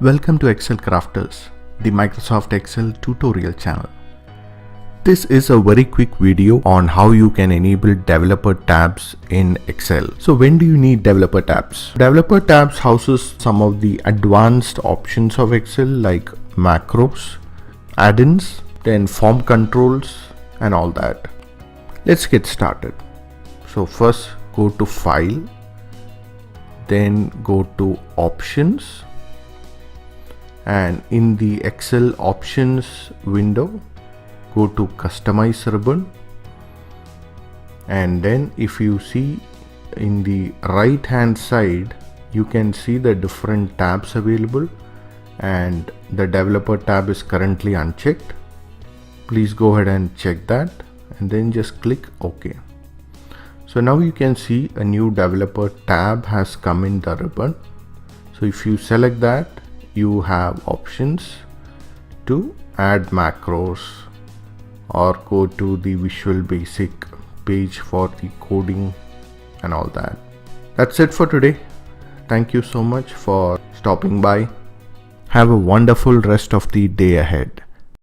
Welcome to Excel Crafters, the Microsoft Excel tutorial channel. This is a very quick video on how you can enable developer tabs in Excel. So when do you need developer tabs? Developer tabs houses some of the advanced options of Excel like macros, add-ins, then form controls and all that. Let's get started. So first go to File, then go to Options, and in the Excel options window go to Customize ribbon, and then if you see in the right hand side you can see the different tabs available, and the developer tab is currently unchecked. Please go ahead and check that and then just click OK. So now you can see a new developer tab has come in the ribbon. So if you select that, you have options to add macros or go to the Visual Basic page for the coding and all that. That's it for today. Thank you so much for stopping by. Have a wonderful rest of the day ahead.